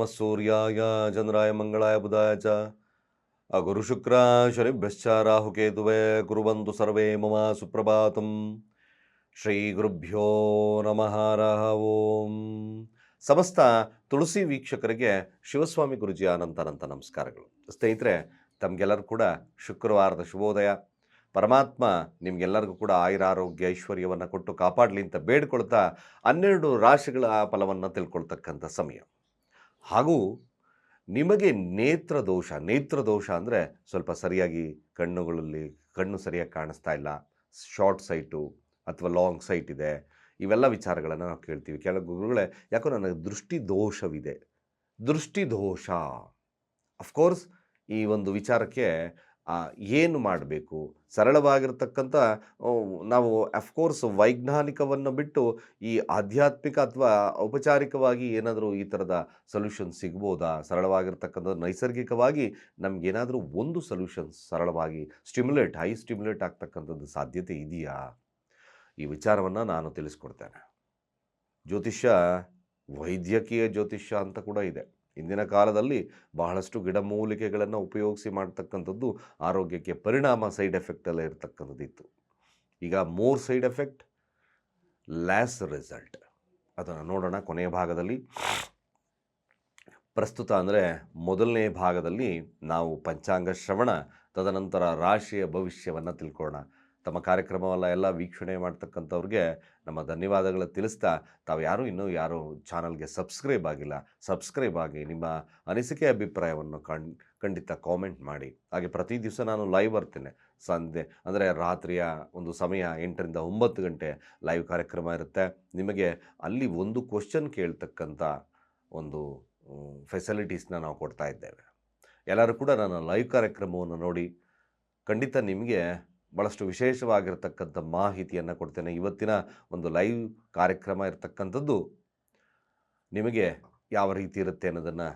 ನಮಃ ಸೂರ್ಯಾಯ ಚಂದ್ರಾಯ ಮಂಗಳಾಯ ಬುಧಾಯ ಚ ಗುರುಶುಕ್ರ ಶನಿಭ್ಯಶ್ಚ ರಾಹುಕೇತುವೇ ಕುರ್ವಂತು ಸರ್ವೇ ಮಮ ಸುಪ್ರಭಾತಂ. ಶ್ರೀ ಗುರುಭ್ಯೋ ನಮಃ ಹರಃ ಓಂ. ಸಮಸ್ತ ತುಳಸಿ ವೀಕ್ಷಕರಿಗೆ ಶಿವಸ್ವಾಮಿ ಗುರುಜಿಯ ಅನಂತ ನಮಸ್ಕಾರಗಳು. ಸ್ನೇಹಿತರೆ, ತಮಗೆಲ್ಲರೂ ಕೂಡ ಶುಕ್ರವಾರದ ಶುಭೋದಯ. ಪರಮಾತ್ಮ ನಿಮಗೆಲ್ಲರಿಗೂ ಕೂಡ ಆಯುರಾರೋಗ್ಯ ಐಶ್ವರ್ಯವನ್ನು ಕೊಟ್ಟು ಕಾಪಾಡಲಿ ಅಂತ ಬೇಡ್ಕೊಳ್ತಾ 12 ರಾಶಿಗಳ ಫಲವನ್ನು ತಿಳ್ಕೊಳ್ತಕ್ಕಂಥ ಸಮಯ. ಹಾಗೂ ನಿಮಗೆ ನೇತ್ರದೋಷ ಅಂದರೆ ಸ್ವಲ್ಪ ಸರಿಯಾಗಿ ಕಣ್ಣು ಸರಿಯಾಗಿ ಕಾಣಿಸ್ತಾ ಇಲ್ಲ, ಶಾರ್ಟ್ ಸೈಟು ಅಥವಾ ಲಾಂಗ್ ಸೈಟ್ ಇದೆ, ಇವೆಲ್ಲ ವಿಚಾರಗಳನ್ನು ನಾವು ಕೇಳ್ತೀವಿ. ಕೆಲವು ಗುರುಗಳೇ, ಯಾಕೋ ನನಗೆ ದೃಷ್ಟಿದೋಷ. ಅಫ್ಕೋರ್ಸ್ ಈ ಒಂದು ವಿಚಾರಕ್ಕೆ ಏನು ಮಾಡಬೇಕು, ಸರಳವಾಗಿರ್ತಕ್ಕಂಥ ನಾವು ಅಫ್ಕೋರ್ಸ್ ವೈಜ್ಞಾನಿಕವನ್ನು ಬಿಟ್ಟು ಈ ಆಧ್ಯಾತ್ಮಿಕ ಅಥವಾ ಔಪಚಾರಿಕವಾಗಿ ಏನಾದರೂ ಈ ಥರದ ಸೊಲ್ಯೂಷನ್ ಸಿಗ್ಬೋದಾ? ಸರಳವಾಗಿರ್ತಕ್ಕಂಥ ನೈಸರ್ಗಿಕವಾಗಿ ನಮಗೇನಾದರೂ ಒಂದು ಸೊಲ್ಯೂಷನ್ ಸರಳವಾಗಿ ಹೈ ಸ್ಟಿಮ್ಯುಲೇಟ್ ಆಗ್ತಕ್ಕಂಥದ್ದು ಸಾಧ್ಯತೆ ಇದೆಯಾ? ಈ ವಿಚಾರವನ್ನು ನಾನು ತಿಳಿಸ್ಕೊಡ್ತೇನೆ. ಜ್ಯೋತಿಷ್ಯ ವೈದ್ಯಕೀಯ ಜ್ಯೋತಿಷ್ಯ ಅಂತ ಕೂಡ ಇದೆ. ಇಂದಿನ ಕಾಲದಲ್ಲಿ ಬಹಳಷ್ಟು ಗಿಡಮೂಲಿಕೆಗಳನ್ನು ಉಪಯೋಗಿಸಿ ಮಾಡ್ತಕ್ಕಂಥದ್ದು ಆರೋಗ್ಯಕ್ಕೆ ಪರಿಣಾಮ, ಸೈಡ್ ಎಫೆಕ್ಟ್ ಎಲ್ಲ ಇರತಕ್ಕಂಥದ್ದು ಇತ್ತು. ಈಗ more side effect, less result. ಅದನ್ನು ನೋಡೋಣ ಕೊನೆಯ ಭಾಗದಲ್ಲಿ. ಪ್ರಸ್ತುತ ಅಂದರೆ ಮೊದಲನೇ ಭಾಗದಲ್ಲಿ ನಾವು ಪಂಚಾಂಗ ಶ್ರವಣ, ತದನಂತರ ರಾಶಿಯ ಭವಿಷ್ಯವನ್ನು ತಿಳ್ಕೊಳ್ಳೋಣ. ತಮ್ಮ ಕಾರ್ಯಕ್ರಮವೆಲ್ಲ ಎಲ್ಲ ವೀಕ್ಷಣೆ ಮಾಡ್ತಕ್ಕಂಥವ್ರಿಗೆ ನಮ್ಮ ಧನ್ಯವಾದಗಳು ತಿಳಿಸ್ತಾ, ತಾವು ಇನ್ನೂ ಯಾರು ಚಾನಲ್ಗೆ ಸಬ್ಸ್ಕ್ರೈಬ್ ಆಗಿ ನಿಮ್ಮ ಅನಿಸಿಕೆ ಅಭಿಪ್ರಾಯವನ್ನು ಖಂಡಿತ ಕಾಮೆಂಟ್ ಮಾಡಿ. ಹಾಗೆ ಪ್ರತಿ ದಿವಸ ನಾನು ಲೈವ್ ಬರ್ತೇನೆ. ಸಂಜೆ ಅಂದರೆ ರಾತ್ರಿಯ ಒಂದು ಸಮಯ 8 ರಿಂದ 9 ಗಂಟೆ ಲೈವ್ ಕಾರ್ಯಕ್ರಮ ಇರುತ್ತೆ. ನಿಮಗೆ ಅಲ್ಲಿ ಒಂದು ಕ್ವಶನ್ ಕೇಳ್ತಕ್ಕಂಥ ಒಂದು ಫೆಸಿಲಿಟೀಸ್ನ ನಾವು ಕೊಡ್ತಾ ಇದ್ದೇವೆ. ಎಲ್ಲರೂ ಕೂಡ ನನ್ನ ಲೈವ್ ಕಾರ್ಯಕ್ರಮವನ್ನು ನೋಡಿ ಖಂಡಿತ ನಿಮಗೆ ಭಾಳಷ್ಟು ವಿಶೇಷವಾಗಿರ್ತಕ್ಕಂಥ ಮಾಹಿತಿಯನ್ನು ಕೊಡ್ತೇನೆ. ಇವತ್ತಿನ ಒಂದು ಲೈವ್ ಕಾರ್ಯಕ್ರಮ ಇರತಕ್ಕಂಥದ್ದು ನಿಮಗೆ ಯಾವ ರೀತಿ ಇರುತ್ತೆ ಅನ್ನೋದನ್ನು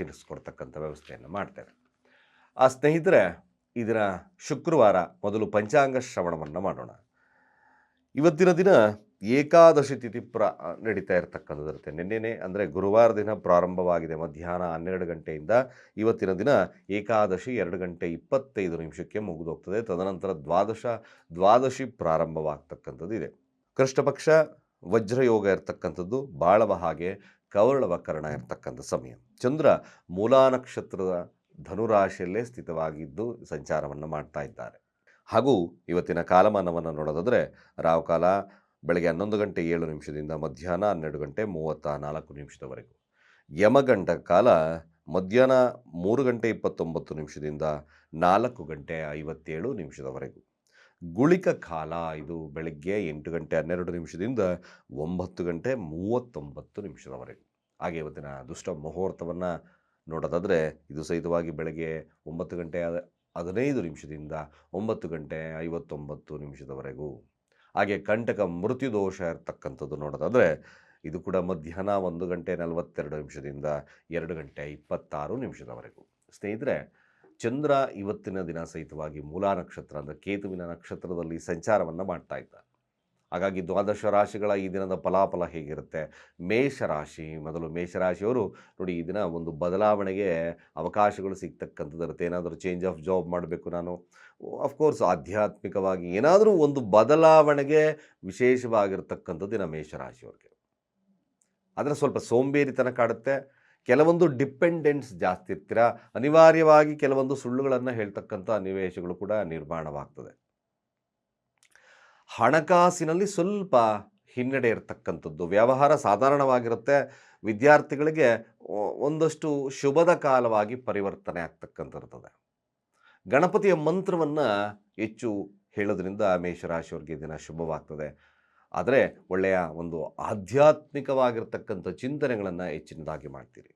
ತಿಳಿಸ್ಕೊಡ್ತಕ್ಕಂಥ ವ್ಯವಸ್ಥೆಯನ್ನು ಮಾಡ್ತೇನೆ. ಸ್ನೇಹಿತರೆ, ಇದರ ಶುಕ್ರವಾರ ಮೊದಲು ಪಂಚಾಂಗ ಶ್ರವಣವನ್ನು ಮಾಡೋಣ. ಇವತ್ತಿನ ದಿನ ಏಕಾದಶಿ ತಿಥಿ ನಡೀತಾ ಇರತಕ್ಕಂಥದ್ದಿರುತ್ತೆ. ನಿನ್ನೆನೇ ಅಂದರೆ ಗುರುವಾರ ದಿನ ಪ್ರಾರಂಭವಾಗಿದೆ ಮಧ್ಯಾಹ್ನ 12 ಗಂಟೆಯಿಂದ. ಇವತ್ತಿನ ದಿನ ಏಕಾದಶಿ 2 ಗಂಟೆ 25 ನಿಮಿಷಕ್ಕೆ ಮುಗಿದೋಗ್ತದೆ. ತದನಂತರ ದ್ವಾದಶಿ ಪ್ರಾರಂಭವಾಗ್ತಕ್ಕಂಥದ್ದು ಇದೆ. ಕೃಷ್ಣಪಕ್ಷ ವಜ್ರಯೋಗ ಇರ್ತಕ್ಕಂಥದ್ದು, ಬಾಳವ ಹಾಗೆ ಕೌರಳವ ಕರ್ಣ ಇರ್ತಕ್ಕಂಥ ಸಮಯ. ಚಂದ್ರ ಮೂಲಾ ನಕ್ಷತ್ರದ ಧನುರಾಶಿಯಲ್ಲೇ ಸ್ಥಿತವಾಗಿದ್ದು ಸಂಚಾರವನ್ನು ಮಾಡ್ತಾ ಇದ್ದಾರೆ. ಹಾಗೂ ಇವತ್ತಿನ ಕಾಲಮಾನವನ್ನು ನೋಡೋದಾದರೆ ರಾಹುಕಾಲ ಬೆಳಗ್ಗೆ 11 ಗಂಟೆ 7 ನಿಮಿಷದಿಂದ ಮಧ್ಯಾಹ್ನ 12 ಗಂಟೆ 34 ನಿಮಿಷದವರೆಗೂ. ಯಮಗಂಟ ಕಾಲ ಮಧ್ಯಾಹ್ನ 3 ಗಂಟೆ 29 ನಿಮಿಷದಿಂದ 4 ಗಂಟೆ 57 ನಿಮಿಷದವರೆಗೂ. ಗುಳಿಕ ಕಾಲ ಇದು ಬೆಳಗ್ಗೆ 8 ಗಂಟೆ 12 ನಿಮಿಷದಿಂದ 9 ಗಂಟೆ 39 ನಿಮಿಷದವರೆಗೂ. ಹಾಗೆ ಇವತ್ತಿನ ದುಷ್ಟ ಮುಹೂರ್ತವನ್ನು ನೋಡೋದಾದರೆ ಇದು ಸಹಿತವಾಗಿ ಬೆಳಗ್ಗೆ 9 ಗಂಟೆ 15 ನಿಮಿಷದಿಂದ 9 ಗಂಟೆ 59 ನಿಮಿಷದವರೆಗೂ. ಹಾಗೆ ಕಂಟಕ ಮೃತ್ಯುದೋಷ ಇರ್ತಕ್ಕಂಥದ್ದು ನೋಡೋದಾದರೆ ಇದು ಕೂಡ ಮಧ್ಯಾಹ್ನ 1 ಗಂಟೆ 42 ನಿಮಿಷದಿಂದ 2 ಗಂಟೆ 26 ನಿಮಿಷದವರೆಗೂ. ಸ್ನೇಹಿತರೆ, ಚಂದ್ರ ಇವತ್ತಿನ ದಿನ ಸಹಿತವಾಗಿ ಮೂಲಾ ನಕ್ಷತ್ರ ಅಂದರೆ ಕೇತುವಿನ ನಕ್ಷತ್ರದಲ್ಲಿ ಸಂಚಾರವನ್ನು ಮಾಡ್ತಾ ಇದ್ದಾರೆ. ಹಾಗಾಗಿ ದ್ವಾದಶ ರಾಶಿಗಳ ಈ ದಿನದ ಫಲಾಫಲ ಹೇಗಿರುತ್ತೆ? ಮೊದಲು ಮೇಷರಾಶಿಯವರು ನೋಡಿ, ಈ ದಿನ ಒಂದು ಬದಲಾವಣೆಗೆ ಅವಕಾಶಗಳು ಸಿಗ್ತಕ್ಕಂಥದ್ದು ಇರುತ್ತೆ. ಏನಾದರೂ ಚೇಂಜ್ ಆಫ್ ಜಾಬ್ ಮಾಡಬೇಕು ನಾನು, ಅಫ್ಕೋರ್ಸ್ ಆಧ್ಯಾತ್ಮಿಕವಾಗಿ ಏನಾದರೂ ಒಂದು ಬದಲಾವಣೆಗೆ ವಿಶೇಷವಾಗಿರ್ತಕ್ಕಂಥದ್ದು ದಿನ ಮೇಷರಾಶಿಯವ್ರಿಗೆ. ಆದರೆ ಸ್ವಲ್ಪ ಸೋಂಬೇರಿತನ ಕಾಡುತ್ತೆ. ಕೆಲವೊಂದು ಡಿಪೆಂಡೆನ್ಸ್ ಜಾಸ್ತಿ ಇರ್ತೀರ. ಅನಿವಾರ್ಯವಾಗಿ ಕೆಲವೊಂದು ಸುಳ್ಳುಗಳನ್ನು ಹೇಳ್ತಕ್ಕಂಥ ಸನ್ನಿವೇಶಗಳು ಕೂಡ ನಿರ್ಮಾಣವಾಗ್ತದೆ. ಹಣಕಾಸಿನಲ್ಲಿ ಸ್ವಲ್ಪ ಹಿನ್ನಡೆ ಇರತಕ್ಕಂಥದ್ದು. ವ್ಯವಹಾರ ಸಾಧಾರಣವಾಗಿರುತ್ತೆ. ವಿದ್ಯಾರ್ಥಿಗಳಿಗೆ ಒಂದಷ್ಟು ಶುಭದ ಕಾಲವಾಗಿ ಪರಿವರ್ತನೆ ಆಗ್ತಕ್ಕಂಥಿರ್ತದೆ. ಗಣಪತಿಯ ಮಂತ್ರವನ್ನು ಹೆಚ್ಚು ಹೇಳೋದ್ರಿಂದ ಮೇಷರಾಶಿಯವರಿಗೆ ದಿನ ಶುಭವಾಗ್ತದೆ. ಆದರೆ ಒಳ್ಳೆಯ ಒಂದು ಆಧ್ಯಾತ್ಮಿಕವಾಗಿರ್ತಕ್ಕಂಥ ಚಿಂತನೆಗಳನ್ನು ಹೆಚ್ಚಿನದಾಗಿ ಮಾಡ್ತೀರಿ.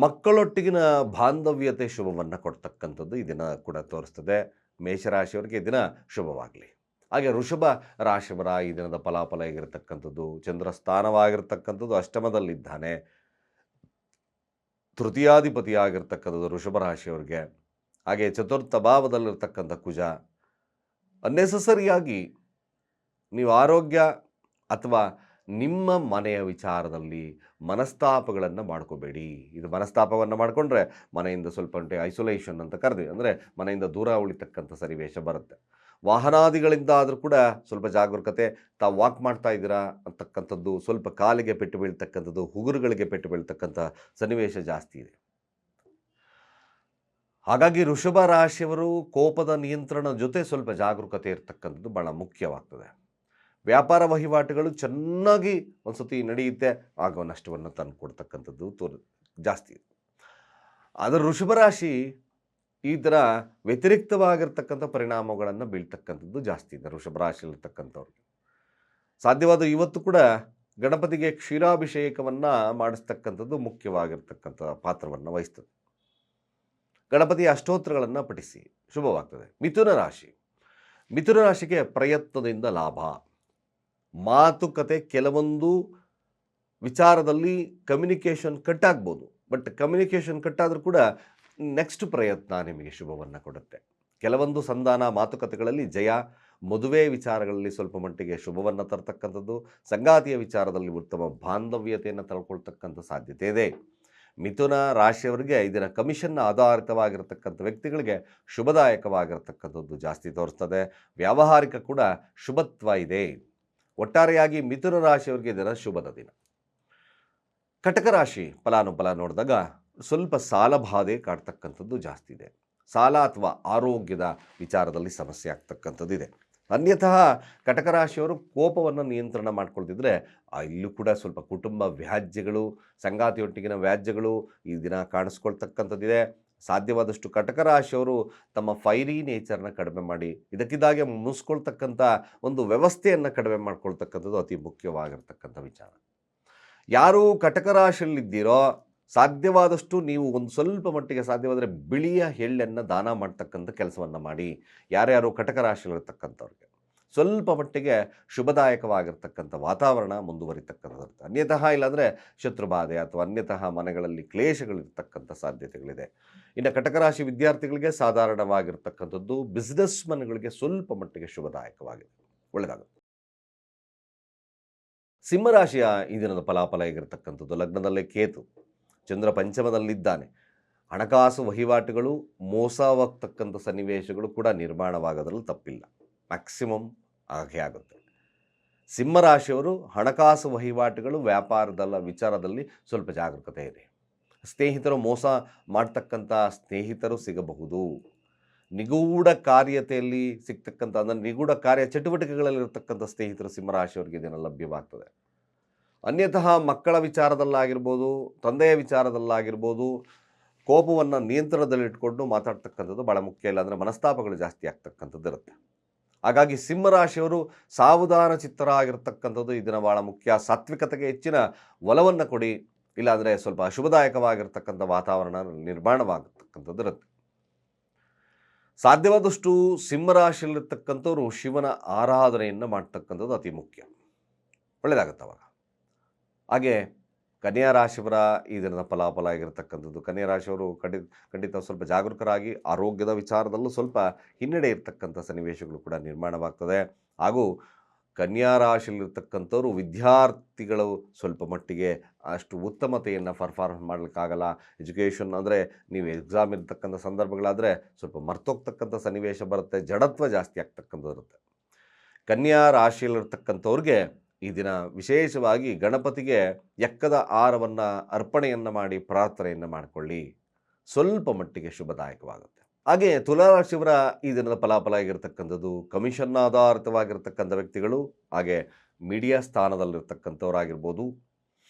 ಮಕ್ಕಳೊಟ್ಟಿಗಿನ ಬಾಂಧವ್ಯತೆ ಶುಭವನ್ನು ಕೊಡ್ತಕ್ಕಂಥದ್ದು ಈ ದಿನ ಕೂಡ ತೋರಿಸ್ತದೆ. ಮೇಷರಾಶಿಯವರಿಗೆ ದಿನ ಶುಭವಾಗಲಿ. ಹಾಗೆ ವೃಷಭ ರಾಶಿಯವರ ಈ ದಿನದ ಫಲಾಫಲ ಹೇಗಿರತಕ್ಕಂಥದ್ದು? ಚಂದ್ರ ಸ್ಥಾನವಾಗಿರ್ತಕ್ಕಂಥದ್ದು ಅಷ್ಟಮದಲ್ಲಿದ್ದಾನೆ. ತೃತೀಯಾಧಿಪತಿಯಾಗಿರ್ತಕ್ಕಂಥದ್ದು ವೃಷಭ ರಾಶಿಯವರಿಗೆ. ಹಾಗೆ ಚತುರ್ಥ ಭಾವದಲ್ಲಿರ್ತಕ್ಕಂಥ ಕುಜ. ಅನ್ನೆಸಸರಿಯಾಗಿ ನೀವು ಆರೋಗ್ಯ ಅಥವಾ ನಿಮ್ಮ ಮನೆಯ ವಿಚಾರದಲ್ಲಿ ಮನಸ್ತಾಪಗಳನ್ನು ಮಾಡ್ಕೋಬೇಡಿ. ಇದು ಮನಸ್ತಾಪವನ್ನು ಮಾಡಿಕೊಂಡ್ರೆ ಮನೆಯಿಂದ ಸ್ವಲ್ಪ ಮಟ್ಟಿಗೆ ಐಸೋಲೇಷನ್ ಅಂತ ಕರೆದ್ವಿ, ಅಂದರೆ ಮನೆಯಿಂದ ದೂರ ಉಳಿತಕ್ಕಂಥ ಸನ್ನಿವೇಶ ಬರುತ್ತೆ. ವಾಹನಾದಿಗಳಿಂದ ಆದರೂ ಕೂಡ ಸ್ವಲ್ಪ ಜಾಗರೂಕತೆ. ತಾವು ವಾಕ್ ಮಾಡ್ತಾ ಇದ್ದೀರಾ ಅಂತಕ್ಕಂಥದ್ದು, ಸ್ವಲ್ಪ ಕಾಲಿಗೆ ಪೆಟ್ಟು ಬೀಳ್ತಕ್ಕಂಥದ್ದು, ಉಗುರುಗಳಿಗೆ ಪೆಟ್ಟು ಬೀಳ್ತಕ್ಕಂಥ ಸನ್ನಿವೇಶ ಜಾಸ್ತಿ ಇದೆ. ಹಾಗಾಗಿ ವೃಷಭ ರಾಶಿಯವರು ಕೋಪದ ನಿಯಂತ್ರಣ ಜೊತೆ ಸ್ವಲ್ಪ ಜಾಗರೂಕತೆ ಇರತಕ್ಕಂಥದ್ದು ಭಾಳ ಮುಖ್ಯವಾಗ್ತದೆ. ವ್ಯಾಪಾರ ವಹಿವಾಟುಗಳು ಚೆನ್ನಾಗಿ ಒಂದು ಸತಿ ನಡೆಯುತ್ತೆ, ಆಗ ನಷ್ಟವನ್ನು ತಂದು ಕೊಡ್ತಕ್ಕಂಥದ್ದು ಜಾಸ್ತಿ ಇದೆ. ಆದರೆ ವೃಷಭ ರಾಶಿ ಈ ಥರ ವ್ಯತಿರಿಕ್ತವಾಗಿರ್ತಕ್ಕಂಥ ಪರಿಣಾಮಗಳನ್ನು ಬೀಳ್ತಕ್ಕಂಥದ್ದು ಜಾಸ್ತಿ ಇದೆ. ವೃಷಭ ರಾಶಿಯಲ್ಲಿರ್ತಕ್ಕಂಥವ್ರಿಗೆ ಸಾಧ್ಯವಾದ ಇವತ್ತು ಕೂಡ ಗಣಪತಿಗೆ ಕ್ಷೀರಾಭಿಷೇಕವನ್ನು ಮಾಡಿಸ್ತಕ್ಕಂಥದ್ದು ಮುಖ್ಯವಾಗಿರ್ತಕ್ಕಂಥ ಪಾತ್ರವನ್ನು ವಹಿಸ್ತದೆ. ಗಣಪತಿಯ ಅಷ್ಟೋತ್ತರಗಳನ್ನು ಪಠಿಸಿ, ಶುಭವಾಗ್ತದೆ. ಮಿಥುನ ರಾಶಿಗೆ ಪ್ರಯತ್ನದಿಂದ ಲಾಭ. ಮಾತುಕತೆ, ಕೆಲವೊಂದು ವಿಚಾರದಲ್ಲಿ ಕಮ್ಯುನಿಕೇಷನ್ ಕಟ್ ಆಗ್ಬೋದು, ಬಟ್ ಕಮ್ಯುನಿಕೇಷನ್ ಕಟ್ ಆದರೂ ಕೂಡ ನೆಕ್ಸ್ಟ್ ಪ್ರಯತ್ನ ನಿಮಗೆ ಶುಭವನ್ನು ಕೊಡುತ್ತೆ. ಕೆಲವೊಂದು ಸಂಧಾನ ಮಾತುಕತೆಗಳಲ್ಲಿ ಜಯ, ಮದುವೆ ವಿಚಾರಗಳಲ್ಲಿ ಸ್ವಲ್ಪ ಮಟ್ಟಿಗೆ ಶುಭವನ್ನು ತರ್ತಕ್ಕಂಥದ್ದು, ಸಂಗಾತಿಯ ವಿಚಾರದಲ್ಲಿ ಉತ್ತಮ ಬಾಂಧವ್ಯತೆಯನ್ನು ತಳ್ಕೊಳ್ತಕ್ಕಂಥ ಸಾಧ್ಯತೆ ಇದೆ. ಮಿಥುನ ರಾಶಿಯವರಿಗೆ ಇದರ ಕಮಿಷನ್ ಆಧಾರಿತವಾಗಿರತಕ್ಕಂಥ ವ್ಯಕ್ತಿಗಳಿಗೆ ಶುಭದಾಯಕವಾಗಿರತಕ್ಕಂಥದ್ದು ಜಾಸ್ತಿ ತೋರಿಸ್ತದೆ. ವ್ಯಾವಹಾರಿಕ ಕೂಡ ಶುಭತ್ವ ಇದೆ. ಒಟ್ಟಾರೆಯಾಗಿ ಮಿಥುನ ರಾಶಿಯವರಿಗೆ ಇದರ ಶುಭದ ದಿನ. ಕಟಕ ರಾಶಿ ಫಲಾನುಫಲ ನೋಡಿದಾಗ ಸ್ವಲ್ಪ ಸಾಲ ಬಾಧೆ ಕಾಡ್ತಕ್ಕಂಥದ್ದು ಜಾಸ್ತಿ ಇದೆ. ಸಾಲ ಅಥವಾ ಆರೋಗ್ಯದ ವಿಚಾರದಲ್ಲಿ ಸಮಸ್ಯೆ ಆಗ್ತಕ್ಕಂಥದ್ದು ಇದೆ. ಅನ್ಯತಃ ಕಟಕ ರಾಶಿಯವರು ಕೋಪವನ್ನು ನಿಯಂತ್ರಣ ಮಾಡ್ಕೊಳ್ತಿದ್ರೆ ಇಲ್ಲೂ ಕೂಡ ಸ್ವಲ್ಪ ಕುಟುಂಬ ವ್ಯಾಜ್ಯಗಳು, ಸಂಗಾತಿಯೊಟ್ಟಿಗಿನ ವ್ಯಾಜ್ಯಗಳು ಈ ದಿನ ಕಾಣಿಸ್ಕೊಳ್ತಕ್ಕಂಥದ್ದಿದೆ. ಸಾಧ್ಯವಾದಷ್ಟು ಕಟಕ ರಾಶಿಯವರು ತಮ್ಮ ಫೈರಿ ನೇಚರ್ನ ಕಡಿಮೆ ಮಾಡಿ ಇದಕ್ಕಿದ್ದಾಗೆ ಮುನ್ಸ್ಕೊಳ್ತಕ್ಕಂಥ ಒಂದು ವ್ಯವಸ್ಥೆಯನ್ನು ಕಡಿಮೆ ಮಾಡ್ಕೊಳ್ತಕ್ಕಂಥದ್ದು ಅತಿ ಮುಖ್ಯವಾಗಿರ್ತಕ್ಕಂಥ ವಿಚಾರ. ಯಾರು ಕಟಕ ರಾಶಿಯಲ್ಲಿದ್ದೀರೋ ಸಾಧ್ಯವಾದಷ್ಟು ನೀವು ಒಂದು ಸ್ವಲ್ಪ ಮಟ್ಟಿಗೆ ಸಾಧ್ಯವಾದರೆ ಬಿಳಿಯ ಎಳ್ಳನ್ನು ದಾನ ಮಾಡ್ತಕ್ಕಂಥ ಕೆಲಸವನ್ನು ಮಾಡಿ. ಯಾರ್ಯಾರು ಕಟಕ ರಾಶಿಯಲ್ಲಿರ್ತಕ್ಕಂಥವ್ರಿಗೆ ಸ್ವಲ್ಪ ಮಟ್ಟಿಗೆ ಶುಭದಾಯಕವಾಗಿರ್ತಕ್ಕಂಥ ವಾತಾವರಣ ಮುಂದುವರಿತಕ್ಕಂಥದ್ದು. ಅನ್ಯತಃ ಇಲ್ಲಾಂದರೆ ಶತ್ರುಬಾಧೆ ಅಥವಾ ಅನ್ಯತಃ ಮನೆಗಳಲ್ಲಿ ಕ್ಲೇಶಗಳಿರ್ತಕ್ಕಂಥ ಸಾಧ್ಯತೆಗಳಿದೆ. ಇನ್ನು ಕಟಕ ರಾಶಿ ವಿದ್ಯಾರ್ಥಿಗಳಿಗೆ ಸಾಧಾರಣವಾಗಿರ್ತಕ್ಕಂಥದ್ದು, ಬಿಸ್ನೆಸ್ ಮನ್ಗಳಿಗೆ ಸ್ವಲ್ಪ ಮಟ್ಟಿಗೆ ಶುಭದಾಯಕವಾಗಿದೆ, ಒಳ್ಳೆಯದಾಗುತ್ತೆ. ಸಿಂಹರಾಶಿಯ ಈ ದಿನದ ಫಲಾಫಲ ಆಗಿರ್ತಕ್ಕಂಥದ್ದು, ಲಗ್ನದಲ್ಲೇ ಕೇತು, ಚಂದ್ರ ಪಂಚಮದಲ್ಲಿದ್ದಾನೆ. ಹಣಕಾಸು ವಹಿವಾಟುಗಳು ಮೋಸವಾಗ್ತಕ್ಕಂಥ ಸನ್ನಿವೇಶಗಳು ಕೂಡ ನಿರ್ಮಾಣವಾಗೋದ್ರಲ್ಲಿ ತಪ್ಪಿಲ್ಲ, ಮ್ಯಾಕ್ಸಿಮಮ್ ಹಾಗೆ ಆಗುತ್ತೆ. ಸಿಂಹರಾಶಿಯವರು ಹಣಕಾಸು ವಹಿವಾಟುಗಳು, ವ್ಯಾಪಾರದ ವಿಚಾರದಲ್ಲಿ ಸ್ವಲ್ಪ ಜಾಗರೂಕತೆ ಇದೆ. ಸ್ನೇಹಿತರು ಮೋಸ ಮಾಡ್ತಕ್ಕಂಥ ಸ್ನೇಹಿತರು ಸಿಗಬಹುದು. ನಿಗೂಢ ಕಾರ್ಯತೆಯಲ್ಲಿ ಸಿಗ್ತಕ್ಕಂಥ, ಅಂದರೆ ನಿಗೂಢ ಕಾರ್ಯ ಚಟುವಟಿಕೆಗಳಲ್ಲಿರ್ತಕ್ಕಂಥ ಸ್ನೇಹಿತರು ಸಿಂಹರಾಶಿಯವರಿಗೆ ಇದನ್ನು ಲಭ್ಯವಾಗ್ತದೆ. ಅನ್ಯತಃ ಮಕ್ಕಳ ವಿಚಾರದಲ್ಲಾಗಿರ್ಬೋದು, ತಂದೆಯ ವಿಚಾರದಲ್ಲಾಗಿರ್ಬೋದು, ಕೋಪವನ್ನು ನಿಯಂತ್ರಣದಲ್ಲಿಟ್ಕೊಂಡು ಮಾತಾಡ್ತಕ್ಕಂಥದ್ದು ಭಾಳ ಮುಖ್ಯ. ಇಲ್ಲ ಅಂದರೆ ಮನಸ್ತಾಪಗಳು ಜಾಸ್ತಿ ಆಗ್ತಕ್ಕಂಥದ್ದು ಇರುತ್ತೆ. ಹಾಗಾಗಿ ಸಿಂಹರಾಶಿಯವರು ಸಾವಧಾನ ಚಿತ್ತರಾಗಿರ್ತಕ್ಕಂಥದ್ದು ಈ ದಿನ ಭಾಳ ಮುಖ್ಯ. ಸಾತ್ವಿಕತೆಗೆ ಹೆಚ್ಚಿನ ಒಲವನ್ನು ಕೊಡಿ, ಇಲ್ಲಾಂದರೆ ಸ್ವಲ್ಪ ಅಶುಭದಾಯಕವಾಗಿರ್ತಕ್ಕಂಥ ವಾತಾವರಣ ನಿರ್ಮಾಣವಾಗತಕ್ಕಂಥದ್ದು ಇರುತ್ತೆ. ಸಾಧ್ಯವಾದಷ್ಟು ಸಿಂಹರಾಶಿಯಲ್ಲಿರ್ತಕ್ಕಂಥವ್ರು ಶಿವನ ಆರಾಧನೆಯನ್ನು ಮಾಡ್ತಕ್ಕಂಥದ್ದು ಅತಿ ಮುಖ್ಯ, ಒಳ್ಳೆಯದಾಗುತ್ತೆ ಅವಾಗ. ಹಾಗೆ ಕನ್ಯಾ ರಾಶಿಯವರ ಈ ದಿನದ ಫಲಾಫಲ ಆಗಿರ್ತಕ್ಕಂಥದ್ದು, ಕನ್ಯಾ ರಾಶಿಯವರು ಖಂಡಿತ ಸ್ವಲ್ಪ ಜಾಗರೂಕರಾಗಿ ಆರೋಗ್ಯದ ವಿಚಾರದಲ್ಲೂ ಸ್ವಲ್ಪ ಹಿನ್ನಡೆ ಇರ್ತಕ್ಕಂಥ ಸನ್ನಿವೇಶಗಳು ಕೂಡ ನಿರ್ಮಾಣವಾಗ್ತದೆ. ಹಾಗೂ ಕನ್ಯಾ ರಾಶಿಯಲ್ಲಿರ್ತಕ್ಕಂಥವ್ರು ವಿದ್ಯಾರ್ಥಿಗಳು ಸ್ವಲ್ಪ ಮಟ್ಟಿಗೆ ಅಷ್ಟು ಉತ್ತಮತೆಯನ್ನು ಪರ್ಫಾರ್ಮ್ ಮಾಡಲಿಕ್ಕಾಗಲ್ಲ. ಎಜುಕೇಷನ್ ಅಂದರೆ ನೀವು ಎಕ್ಸಾಮ್ ಇರ್ತಕ್ಕಂಥ ಸಂದರ್ಭಗಳಾದರೆ ಸ್ವಲ್ಪ ಮರ್ತೋಗ್ತಕ್ಕಂಥ ಸನ್ನಿವೇಶ ಬರುತ್ತೆ, ಜಡತ್ವ ಜಾಸ್ತಿ ಆಗ್ತಕ್ಕಂಥದ್ದು ಇರುತ್ತೆ. ಕನ್ಯಾ ರಾಶಿಯಲ್ಲಿರ್ತಕ್ಕಂಥವ್ರಿಗೆ ಈ ದಿನ ವಿಶೇಷವಾಗಿ ಗಣಪತಿಗೆ ಎಕ್ಕದ ಆಹಾರವನ್ನು ಅರ್ಪಣೆಯನ್ನು ಮಾಡಿ ಪ್ರಾರ್ಥನೆಯನ್ನು ಮಾಡಿಕೊಳ್ಳಿ, ಸ್ವಲ್ಪ ಮಟ್ಟಿಗೆ ಶುಭದಾಯಕವಾಗುತ್ತೆ. ಹಾಗೆ ತುಲಾರಾಶಿಯವರ ಈ ದಿನದ ಫಲಾಫಲ ಆಗಿರ್ತಕ್ಕಂಥದ್ದು, ಕಮಿಷನ್ ಆಧಾರಿತವಾಗಿರ್ತಕ್ಕಂಥ ವ್ಯಕ್ತಿಗಳು, ಹಾಗೆ ಮೀಡಿಯಾ ಸ್ಥಾನದಲ್ಲಿರ್ತಕ್ಕಂಥವ್ರಾಗಿರ್ಬೋದು,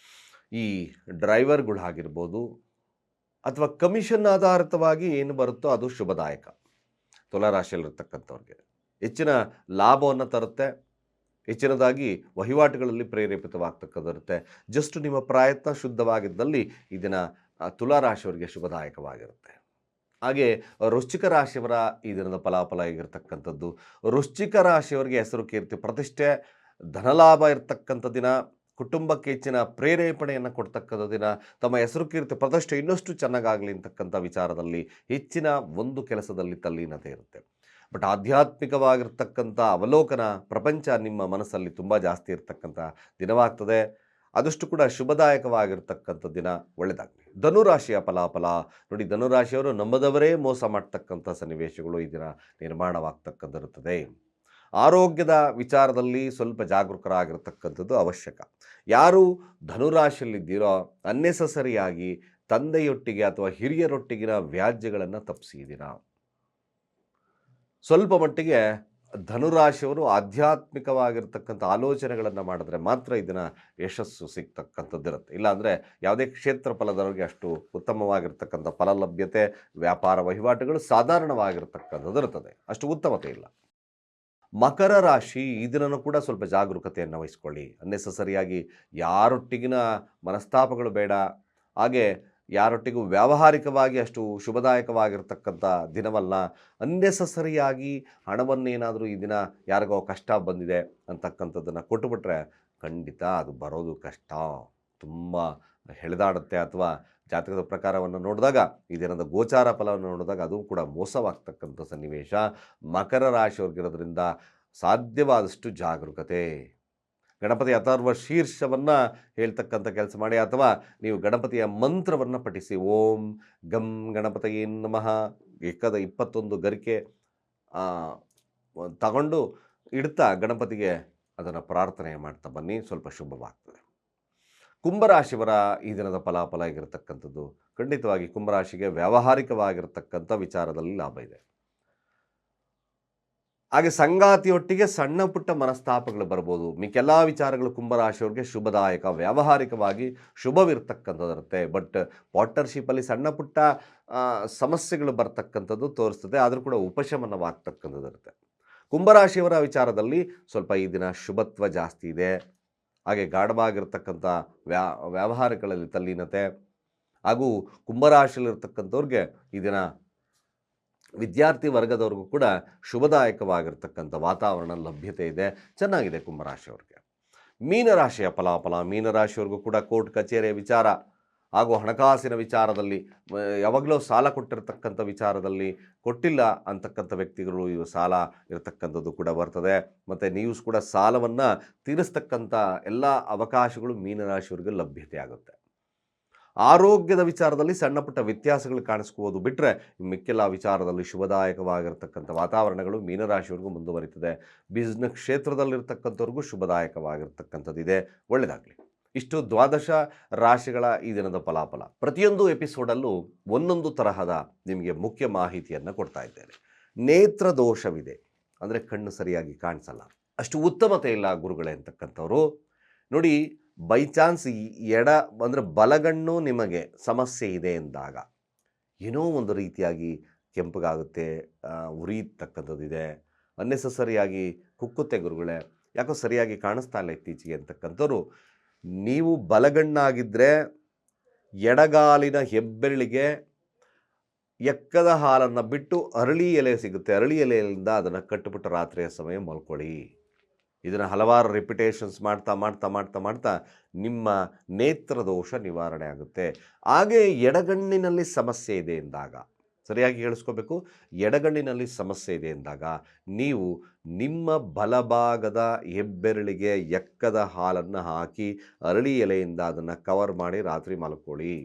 ಈ ಡ್ರೈವರ್ಗಳಾಗಿರ್ಬೋದು, ಅಥವಾ ಕಮಿಷನ್ ಆಧಾರಿತವಾಗಿ ಏನು ಬರುತ್ತೋ ಅದು ಶುಭದಾಯಕ. ತುಲಾರಾಶಿಯಲ್ಲಿರ್ತಕ್ಕಂಥವ್ರಿಗೆ ಹೆಚ್ಚಿನ ಲಾಭವನ್ನು ತರುತ್ತೆ, ಹೆಚ್ಚಿನದಾಗಿ ವಹಿವಾಟುಗಳಲ್ಲಿ ಪ್ರೇರೇಪಿತವಾಗ್ತಕ್ಕಂಥಿರುತ್ತೆ. ಜಸ್ಟ್ ನಿಮ್ಮ ಪ್ರಯತ್ನ ಶುದ್ಧವಾಗಿದ್ದಲ್ಲಿ ಈ ದಿನ ತುಲಾರಾಶಿಯವರಿಗೆ ಶುಭದಾಯಕವಾಗಿರುತ್ತೆ. ಹಾಗೆ ವೃಶ್ಚಿಕ ರಾಶಿಯವರ ಈ ದಿನದ ಫಲಾಫಲ ಆಗಿರ್ತಕ್ಕಂಥದ್ದು, ವೃಶ್ಚಿಕ ರಾಶಿಯವರಿಗೆ ಹೆಸರು ಕೀರ್ತಿ ಪ್ರತಿಷ್ಠೆ, ಧನಲಾಭ ಇರ್ತಕ್ಕಂಥ ದಿನ, ಕುಟುಂಬಕ್ಕೆ ಹೆಚ್ಚಿನ ಪ್ರೇರೇಪಣೆಯನ್ನು ಕೊಡ್ತಕ್ಕಂಥ ದಿನ, ತಮ್ಮ ಹೆಸರು ಕೀರ್ತಿ ಪ್ರತಿಷ್ಠೆ ಇನ್ನಷ್ಟು ಚೆನ್ನಾಗಾಗಲಿ ಅಂತಕ್ಕಂಥ ವಿಚಾರದಲ್ಲಿ ಹೆಚ್ಚಿನ ಒಂದು ಕೆಲಸದಲ್ಲಿ ತಲ್ಲೀನತೆ ಇರುತ್ತೆ. ಬಟ್ ಆಧ್ಯಾತ್ಮಿಕವಾಗಿರ್ತಕ್ಕಂಥ ಅವಲೋಕನ ಪ್ರಪಂಚ ನಿಮ್ಮ ಮನಸ್ಸಲ್ಲಿ ತುಂಬ ಜಾಸ್ತಿ ಇರತಕ್ಕಂಥ ದಿನವಾಗ್ತದೆ. ಆದಷ್ಟು ಕೂಡ ಶುಭದಾಯಕವಾಗಿರ್ತಕ್ಕಂಥ ದಿನ. ಒಳ್ಳೆಯದಾಗಲಿ. ಧನುರಾಶಿಯ ಫಲಾಫಲ ನೋಡಿ, ಧನುರಾಶಿಯವರು ನಂಬದವರೇ ಮೋಸ ಮಾಡ್ತಕ್ಕಂಥ ಸನ್ನಿವೇಶಗಳು ಈ ದಿನ ನಿರ್ಮಾಣವಾಗ್ತಕ್ಕಂಥಿರುತ್ತದೆ. ಆರೋಗ್ಯದ ವಿಚಾರದಲ್ಲಿ ಸ್ವಲ್ಪ ಜಾಗರೂಕರಾಗಿರ್ತಕ್ಕಂಥದ್ದು ಅವಶ್ಯಕ. ಯಾರು ಧನುರಾಶಿಯಲ್ಲಿದ್ದೀರೋ ಅನ್ನೆಸಸರಿಯಾಗಿ ತಂದೆಯೊಟ್ಟಿಗೆ ಅಥವಾ ಹಿರಿಯರೊಟ್ಟಿಗಿನ ವ್ಯಾಜ್ಯಗಳನ್ನು ತಪ್ಪಿಸಿದ್ದೀರಾ. ಸ್ವಲ್ಪ ಮಟ್ಟಿಗೆ ಧನುರಾಶಿಯವರು ಆಧ್ಯಾತ್ಮಿಕವಾಗಿರ್ತಕ್ಕಂಥ ಆಲೋಚನೆಗಳನ್ನು ಮಾಡಿದ್ರೆ ಮಾತ್ರ ಇದನ್ನು ಯಶಸ್ಸು ಸಿಗ್ತಕ್ಕಂಥದ್ದಿರುತ್ತೆ. ಇಲ್ಲಾಂದರೆ ಯಾವುದೇ ಕ್ಷೇತ್ರ ಫಲದವರಿಗೆ ಅಷ್ಟು ಉತ್ತಮವಾಗಿರ್ತಕ್ಕಂಥ ಫಲಲಭ್ಯತೆ, ವ್ಯಾಪಾರ ವಹಿವಾಟುಗಳು ಸಾಧಾರಣವಾಗಿರ್ತಕ್ಕಂಥದ್ದು ಇರ್ತದೆ, ಅಷ್ಟು ಉತ್ತಮತೆ ಇಲ್ಲ. ಮಕರ ರಾಶಿ, ಇದನ್ನು ಕೂಡ ಸ್ವಲ್ಪ ಜಾಗರೂಕತೆಯನ್ನು ವಹಿಸ್ಕೊಳ್ಳಿ. ಅನ್ನೆಸಸರಿಯಾಗಿ ಯಾರೊಟ್ಟಿಗಿನ ಮನಸ್ತಾಪಗಳು ಬೇಡ. ಹಾಗೆ ಯಾರೊಟ್ಟಿಗೂ ವ್ಯಾವಹಾರಿಕವಾಗಿ ಅಷ್ಟು ಶುಭದಾಯಕವಾಗಿರ್ತಕ್ಕಂಥ ದಿನವಲ್ಲ. ಅನ್ನೆಸಸರಿಯಾಗಿ ಹಣವನ್ನೇನಾದರೂ ಈ ದಿನ ಯಾರಿಗೋ ಕಷ್ಟ ಬಂದಿದೆ ಅಂತಕ್ಕಂಥದ್ದನ್ನು ಕೊಟ್ಟುಬಿಟ್ರೆ ಖಂಡಿತ ಅದು ಬರೋದು ಕಷ್ಟ, ತುಂಬ ಹೆಳೆದಾಡುತ್ತೆ. ಅಥವಾ ಜಾತಕದ ಪ್ರಕಾರವನ್ನು ನೋಡಿದಾಗ, ಈ ದಿನದ ಗೋಚಾರ ಫಲವನ್ನು ನೋಡಿದಾಗ ಅದು ಕೂಡ ಮೋಸವಾಗ್ತಕ್ಕಂಥ ಸನ್ನಿವೇಶ ಮಕರ ರಾಶಿಯವ್ರಿಗಿರೋದ್ರಿಂದ ಸಾಧ್ಯವಾದಷ್ಟು ಜಾಗರೂಕತೆ. ಗಣಪತಿ ಅಥರ್ವ ಶೀರ್ಷವನ್ನು ಹೇಳ್ತಕ್ಕಂಥ ಕೆಲಸ ಮಾಡಿ, ಅಥವಾ ನೀವು ಗಣಪತಿಯ ಮಂತ್ರವನ್ನು ಪಠಿಸಿ. ಓಂ ಗಂ ಗಣಪತಿಯೇ ನಮಃ 21 ಗರಿಕೆ ತಗೊಂಡು ಇಡ್ತಾ ಗಣಪತಿಗೆ ಅದನ್ನು ಪ್ರಾರ್ಥನೆ ಮಾಡ್ತಾ ಬನ್ನಿ, ಸ್ವಲ್ಪ ಶುಭವಾಗ್ತದೆ. ಕುಂಭರಾಶಿಯವರ ಈ ದಿನದ ಫಲಾಫಲ ಆಗಿರತಕ್ಕಂಥದ್ದು, ಖಂಡಿತವಾಗಿ ಕುಂಭರಾಶಿಗೆ ವ್ಯಾವಹಾರಿಕವಾಗಿರ್ತಕ್ಕಂಥ ವಿಚಾರದಲ್ಲಿ ಲಾಭ ಇದೆ. ಹಾಗೆ ಸಂಗಾತಿಯೊಟ್ಟಿಗೆ ಸಣ್ಣ ಪುಟ್ಟ ಮನಸ್ತಾಪಗಳು ಬರ್ಬೋದು. ಮಿಕ್ಕೆಲ್ಲ ವಿಚಾರಗಳು ಕುಂಭರಾಶಿಯವ್ರಿಗೆ ಶುಭದಾಯಕ, ವ್ಯಾವಹಾರಿಕವಾಗಿ ಶುಭವಿರ್ತಕ್ಕಂಥದ್ದಿರುತ್ತೆ. ಬಟ್ ಪಾರ್ಟ್ನರ್ಶಿಪ್ಪಲ್ಲಿ ಸಣ್ಣ ಪುಟ್ಟ ಸಮಸ್ಯೆಗಳು ಬರ್ತಕ್ಕಂಥದ್ದು ತೋರಿಸ್ತದೆ, ಆದರೂ ಕೂಡ ಉಪಶಮನವಾಗ್ತಕ್ಕಂಥದ್ದಿರುತ್ತೆ. ಕುಂಭರಾಶಿಯವರ ವಿಚಾರದಲ್ಲಿ ಸ್ವಲ್ಪ ಈ ದಿನ ಶುಭತ್ವ ಜಾಸ್ತಿ ಇದೆ. ಹಾಗೆ ಗಾಢವಾಗಿರ್ತಕ್ಕಂಥ ವ್ಯವಹಾರಗಳಲ್ಲಿ ತಲ್ಲೀನತೆ, ಹಾಗೂ ಕುಂಭರಾಶಿಯಲ್ಲಿರ್ತಕ್ಕಂಥವ್ರಿಗೆ ಈ ದಿನ ವಿದ್ಯಾರ್ಥಿ ವರ್ಗದವ್ರಿಗೂ ಕೂಡ ಶುಭದಾಯಕವಾಗಿರ್ತಕ್ಕಂಥ ವಾತಾವರಣ ಲಭ್ಯತೆ ಇದೆ, ಚೆನ್ನಾಗಿದೆ ಕುಂಭರಾಶಿಯವ್ರಿಗೆ. ಮೀನರಾಶಿಯ ಫಲಾಫಲ, ಮೀನರಾಶಿಯವ್ರಿಗೂ ಕೂಡ ಕೋರ್ಟ್ ಕಚೇರಿಯ ವಿಚಾರ ಹಾಗೂ ಹಣಕಾಸಿನ ವಿಚಾರದಲ್ಲಿ, ಯಾವಾಗಲೂ ಸಾಲ ಕೊಟ್ಟಿರ್ತಕ್ಕಂಥ ವಿಚಾರದಲ್ಲಿ ಕೊಟ್ಟಿಲ್ಲ ಅಂತಕ್ಕಂಥ ವ್ಯಕ್ತಿಗಳು ಇವು ಸಾಲ ಇರತಕ್ಕಂಥದ್ದು ಕೂಡ ಬರ್ತದೆ. ಮತ್ತು ನೀವು ಕೂಡ ಸಾಲವನ್ನು ತೀರಿಸ್ತಕ್ಕಂಥ ಎಲ್ಲ ಅವಕಾಶಗಳು ಮೀನರಾಶಿಯವರಿಗೆ ಲಭ್ಯತೆ ಆಗುತ್ತೆ. ಆರೋಗ್ಯದ ವಿಚಾರದಲ್ಲಿ ಸಣ್ಣ ಪುಟ್ಟ ವ್ಯತ್ಯಾಸಗಳು ಕಾಣಿಸ್ಕೋಬೋದು, ಬಿಟ್ಟರೆ ಮಿಕ್ಕೆಲ್ಲ ವಿಚಾರದಲ್ಲಿ ಶುಭದಾಯಕವಾಗಿರ್ತಕ್ಕಂಥ ವಾತಾವರಣಗಳು ಮೀನರಾಶಿಯವರೆಗೂ ಮುಂದುವರಿತದೆ. ಬಿಸ್ನೆಸ್ ಕ್ಷೇತ್ರದಲ್ಲಿರ್ತಕ್ಕಂಥವ್ರಿಗೂ ಶುಭದಾಯಕವಾಗಿರ್ತಕ್ಕಂಥದ್ದಿದೆ. ಒಳ್ಳೆಯದಾಗಲಿ. ಇಷ್ಟು 12 ರಾಶಿಗಳ ಈ ದಿನದ ಫಲಾಫಲ. ಪ್ರತಿಯೊಂದು ಎಪಿಸೋಡಲ್ಲೂ ಒಂದೊಂದು ತರಹದ ನಿಮಗೆ ಮುಖ್ಯ ಮಾಹಿತಿಯನ್ನು ಕೊಡ್ತಾ ಇದ್ದೇನೆ. ನೇತ್ರ ದೋಷವಿದೆ ಅಂದರೆ ಕಣ್ಣು ಸರಿಯಾಗಿ ಕಾಣಿಸಲ್ಲ, ಅಷ್ಟು ಉತ್ತಮತೆ ಇಲ್ಲ ಗುರುಗಳೇ ಅಂತಕ್ಕಂಥವ್ರು ನೋಡಿ, ಬೈ ಚಾನ್ಸ್ ಎಡ ಅಂದರೆ ಬಲಗಣ್ಣು ನಿಮಗೆ ಸಮಸ್ಯೆ ಇದೆ ಎಂದಾಗ ಏನೋ ಒಂದು ರೀತಿಯಾಗಿ ಕೆಂಪಗಾಗುತ್ತೆ, ಉರಿಯತಕ್ಕಂಥದ್ದಿದೆ, ಅನ್ನೆಸಸರಿಯಾಗಿ ಕುಕ್ಕುತ್ತೆ ಗುರುಗಳೇ, ಯಾಕೋ ಸರಿಯಾಗಿ ಕಾಣಿಸ್ತಾ ಇಲ್ಲ ಇತ್ತೀಚೆಗೆ ಅಂತಕ್ಕಂಥವ್ರು, ನೀವು ಬಲಗಣ್ಣಾಗಿದ್ದರೆ ಎಡಗಾಲಿನ ಹೆಬ್ಬೆರಳಿಗೆ ಎಕ್ಕದ ಹಾಲನ್ನು ಬಿಟ್ಟು ಅರಳಿ ಎಲೆ ಸಿಗುತ್ತೆ, ಅರಳಿ ಎಲೆಯಿಂದ ಅದನ್ನು ಕಟ್ಟಿಬಿಟ್ಟು ರಾತ್ರಿಯ ಸಮಯ ಮಲ್ಕೊಳ್ಳಿ. ಇದನ್ನು ಹಲವಾರು ರಿಪಿಟೇಷನ್ಸ್ ಮಾಡ್ತಾ ಮಾಡ್ತಾ ಮಾಡ್ತಾ ಮಾಡ್ತಾ ನಿಮ್ಮ ನೇತ್ರದೋಷ ನಿವಾರಣೆ ಆಗುತ್ತೆ. ಹಾಗೆ ಎಡಗಣ್ಣಿನಲ್ಲಿ ಸಮಸ್ಯೆ ಇದೆ ಎಂದಾಗ, ಸರಿಯಾಗಿ ಕೇಳಿಸ್ಕೋಬೇಕು, ಎಡಗಣ್ಣಿನಲ್ಲಿ ಸಮಸ್ಯೆ ಇದೆ ಎಂದಾಗ ನೀವು ನಿಮ್ಮ ಬಲಭಾಗದ ಹೆಬ್ಬೆರಳಿಗೆ ಎಕ್ಕದ ಹಾಲನ್ನು ಹಾಕಿ ಅರಳಿ ಎಲೆಯಿಂದ ಅದನ್ನು ಕವರ್ ಮಾಡಿ ರಾತ್ರಿ ಮಲ್ಕೊಳ್ಳಿ.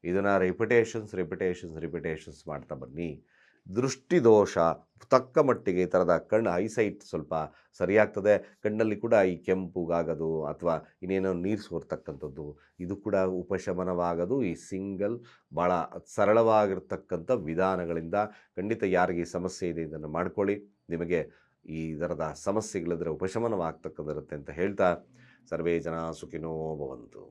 ಇದನ್ನು ರಿಪಿಟೇಷನ್ಸ್ ಮಾಡ್ತಾ ಬನ್ನಿ. ದೃಷ್ಟಿದೋಷ ತಕ್ಕ ಮಟ್ಟಿಗೆ ಈ ಥರದ ಕಣ್ಣು ಐಸೈಟ್ ಸ್ವಲ್ಪ ಸರಿಯಾಗ್ತದೆ. ಕಣ್ಣಲ್ಲಿ ಕೂಡ ಈ ಕೆಂಪುಗಾಗೋದು ಅಥವಾ ಇನ್ನೇನೋ ನೀರು ಸೋರ್ತಕ್ಕಂಥದ್ದು ಇದು ಕೂಡ ಉಪಶಮನವಾಗೋದು ಈ ಸಿಂಗಲ್ ಭಾಳ ಸರಳವಾಗಿರ್ತಕ್ಕಂಥ ವಿಧಾನಗಳಿಂದ. ಖಂಡಿತ ಯಾರಿಗೆ ಈ ಸಮಸ್ಯೆ ಇದೆ ಇದನ್ನು ಮಾಡ್ಕೊಳ್ಳಿ, ನಿಮಗೆ ಈ ಥರದ ಸಮಸ್ಯೆಗಳಿದ್ರೆ ಉಪಶಮನವಾಗ್ತಕ್ಕಂಥದ್ದಿರುತ್ತೆ ಅಂತ ಹೇಳ್ತಾ, ಸರ್ವೇ ಜನ ಸುಖಿನೋ ಭವಂತು.